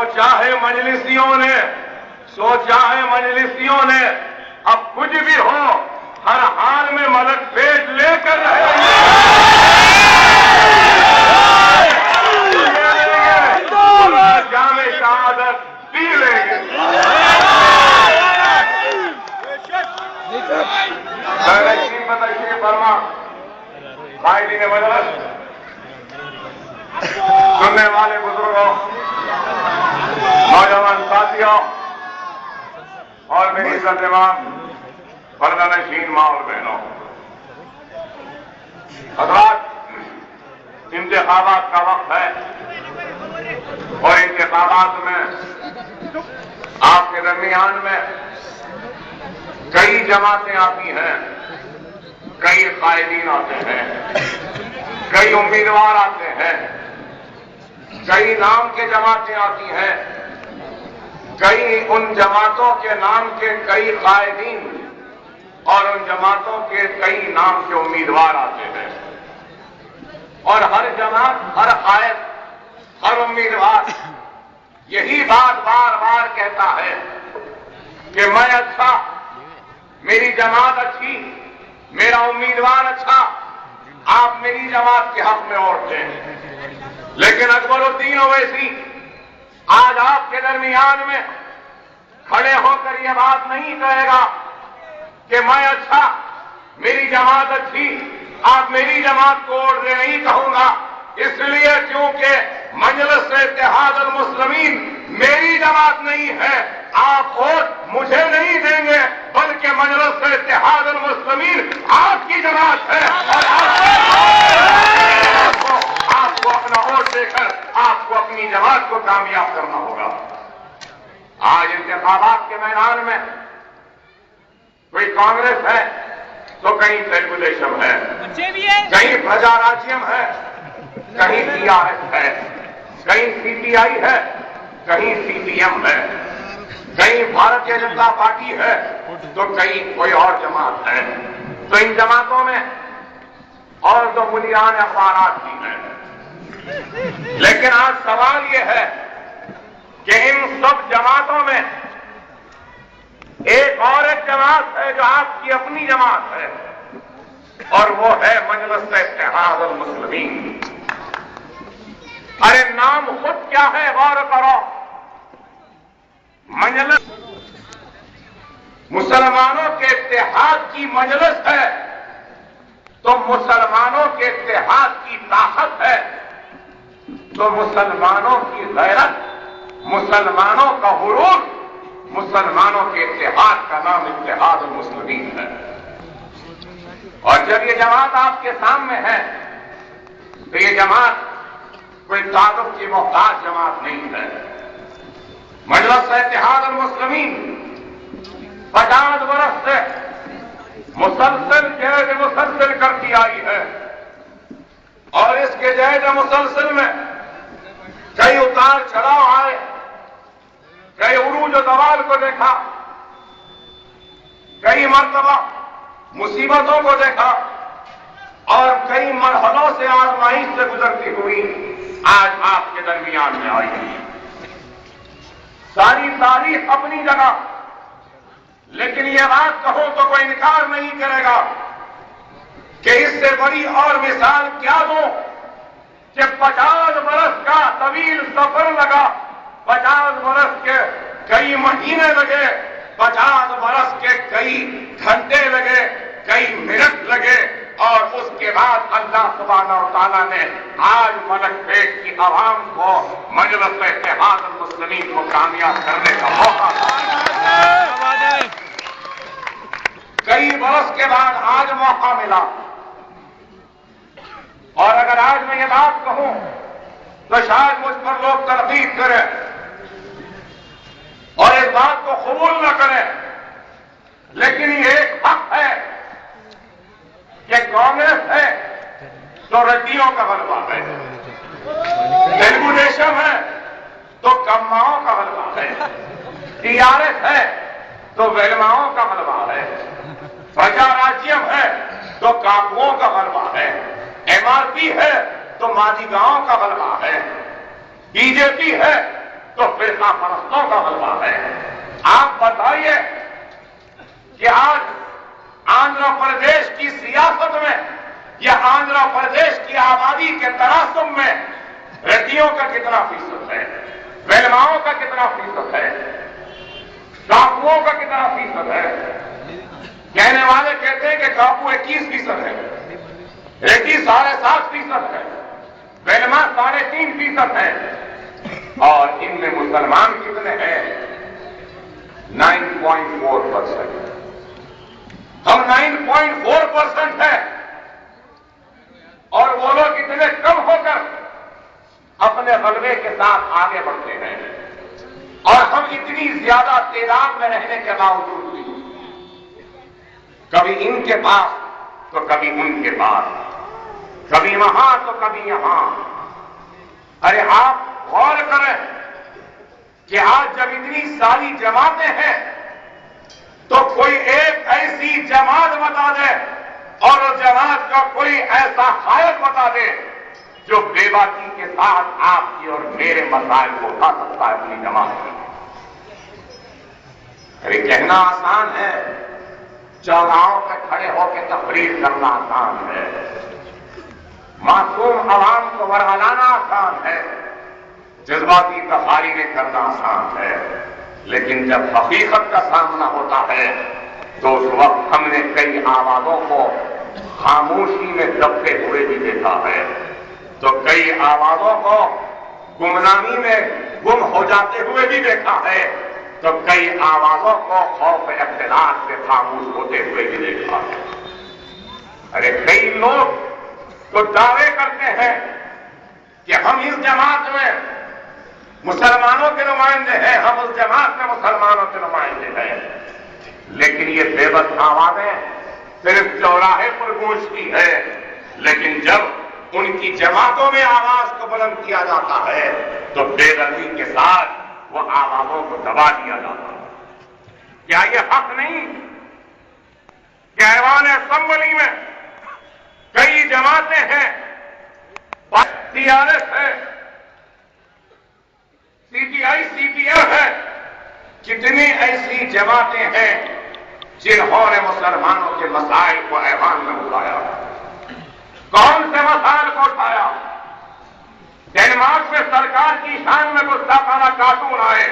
سوچا ہے مجلسیوں نے اب کچھ بھی ہو ہر حال میں ملک پیٹ لے کر رہے جامع شہادت پی لیں گے. فرما قائدین مجلس، سننے والے بزرگوں، نوجوان ساتھیوں اور میری عزت امام پردہ نشین ماں اور بہنوں، حضرات، انتخابات کا وقت ہے اور انتخابات میں آپ کے درمیان میں کئی جماعتیں آتی ہیں، کئی قائدین آتے ہیں، کئی امیدوار آتے ہیں، کئی نام کے جماعتیں آتی ہیں، کئی ان جماعتوں کے نام کے کئی قائدین اور ان جماعتوں کے کئی نام کے امیدوار آتے ہیں. اور ہر جماعت، ہر قائد، ہر امیدوار یہی بات بار بار کہتا ہے کہ میں اچھا، میری جماعت اچھی، میرا امیدوار اچھا، آپ میری جماعت کے حق میں ووٹ دیں. لیکن اکبر الدین اویسی آج آپ کے درمیان میں کھڑے ہو کر یہ بات نہیں کہے گا کہ میں اچھا، میری جماعت اچھی، آپ میری جماعت کو ووٹ دیں، نہیں کہوں گا. اس لیے کیونکہ مجلس اتحاد المسلمین میری جماعت نہیں ہے، آپ ووٹ مجھے نہیں دیں گے بلکہ مجلس اتحاد المسلمین آپ کی جماعت ہے، اور آپ کو اپنا ووٹ دے کر آپ کو اپنی جماعت کو کامیاب کرنا ہوگا. آج انتخابات کے میدان میں کوئی کانگریس ہے تو کہیں تیلگودیشم ہے، کہیں پرجا راجیم ہے، کہیں TRS ہے، کہیں CPI ہے، کہیں CPM ہے، کہیں بھارتیہ جنتا پارٹی ہے تو کہیں کوئی اور جماعت ہے. تو ان جماعتوں میں اور تو مدیران اخبارات بھی ہیں. لیکن آج سوال یہ ہے کہ ان سب جماعتوں میں ایک اور ایک جماعت ہے جو آپ کی اپنی جماعت ہے، اور وہ ہے مجلس اتحاد المسلمین. ارے نام خود کیا ہے، غور کرو. مجلس مسلمانوں کے اتحاد کی مجلس ہے تو مسلمانوں کے اتحاد کی طاقت ہے، تو مسلمانوں کی غیرت، مسلمانوں کا غرور، مسلمانوں کے اتحاد کا نام اتحاد المسلمین ہے. اور جب یہ جماعت آپ کے سامنے ہے تو یہ جماعت کوئی تعارف کی محتاج جماعت نہیں ہے. مجلس اتحاد المسلمین 50 برس سے مسلسل جہد مسلسل کرتی آئی ہے، اور اس کے جہد مسلسل میں کئی اتار چڑھاؤ آئے، کئی عروج و زوال کو دیکھا، کئی مرتبہ مصیبتوں کو دیکھا، اور کئی مرحلوں سے آزمائش سے گزرتی ہوئی آج آپ کے درمیان میں آئی ہے. ساری تاریخ اپنی جگہ، لیکن یہ بات کہو تو کوئی انکار نہیں کرے گا کہ اس سے بڑی اور مثال کیا دوں کہ 50 برس کا طویل سفر لگا، 50 برس کے کئی مہینے لگے، 50 برس کے کئی گھنٹے لگے، کئی منٹ لگے، اور اس کے بعد اللہ سبحانہ و تعالیٰ نے آج ملک پیٹ کی عوام کو مجلس اتحاد المسلمین کو کامیاب کرنے کا موقع دیا. کئی برس کے بعد آج موقع ملا، اور اگر آج میں یہ بات کہوں تو شاید مجھ پر لوگ تنقید کریں اور اس بات کو قبول نہ کریں، لیکن یہ ایک حق ہے کہ کانگریس ہے تو ردیوں کا غلبہ ہے، تیلگودیشم ہے تو کماؤں کا غلبہ ہے، TRS ہے تو ویلماؤں کا غلبہ ہے، پرجا راجیم ہے تو کاکوؤں کا غلبہ ہے، MRP ہے تو مالیگاؤں کا غلبہ ہے، BJP ہے تو فرقہ پرستوں کا غلبہ ہے۔ آپ بتائیے کہ آج آندھرا پردیش کی سیاست میں یا آندھرا پردیش کی آبادی کے تناسب میں ریڈیوں کا کتنا فیصد ہے، ویلماؤں کا کتنا فیصد ہے، ڈاکوؤں کا کتنا فیصد ہے؟ کہنے والے کہتے ہیں کہ ڈاکو 21% ہے، ریڈی 7.5% ہے، ویلما 3.5% ہے، اور ان میں مسلمان کتنے ہیں؟ 9.4%۔ ہم 9.4% ہیں اور وہ لوگ اتنے کم ہو کر اپنے غلبے کے ساتھ آگے بڑھتے ہیں، اور ہم اتنی زیادہ تعداد میں رہنے کے باوجود بھی کبھی ان کے پاس تو کبھی ان کے پاس، کبھی وہاں تو کبھی یہاں۔ ارے آپ غور کریں کہ آج جب اتنی ساری جماعتیں ہیں تو کوئی ایک ایسی جماعت بتا دے اور اس جماعت کا کوئی ایسا قائد بتا دے جو بے باکی کے ساتھ آپ کی اور میرے مسائل کو اٹھا سکتا ہے اپنی جماعت کی۔ ارے کہنا آسان ہے، چوراہوں پہ کھڑے ہو کے تقریر کرنا آسان ہے، معصوم عوام کو ورگلانا آسان ہے، جذباتی تقاریر کرنا آسان ہے، لیکن جب حقیقت کا سامنا ہوتا ہے تو اس وقت ہم نے کئی آوازوں کو خاموشی میں دبتے ہوئے بھی دیکھا ہے، تو کئی آوازوں کو گمنامی میں گم ہو جاتے ہوئے بھی دیکھا ہے، تو کئی آوازوں کو خوف اقتدار سے خاموش ہوتے ہوئے بھی دیکھا ہے۔ ارے کئی لوگ تو دعوے کرتے ہیں کہ ہم اس جماعت میں مسلمانوں کے نمائندے ہیں، ہم اس جماعت میں مسلمانوں کے نمائندے ہیں، لیکن یہ بے بس آوازیں صرف چوراہے پر گونجتی ہے، لیکن جب ان کی جماعتوں میں آواز کو بلند کیا جاتا ہے تو بے دردی کے ساتھ وہ آوازوں کو دبا دیا جاتا ہے۔ کیا یہ حق نہیں کہ ایوان اسمبلی میں کئی جماعتیں ہیں، TRS ہے، CPI CPF ہے، کتنی ایسی جماعتیں ہیں جنہوں نے مسلمانوں کے مسائل کو ایوان میں اٹھایا؟ کون سے مسائل کو اٹھایا؟ ڈنمارک میں سرکار کی شان میں گستاخانہ کارٹون آئے،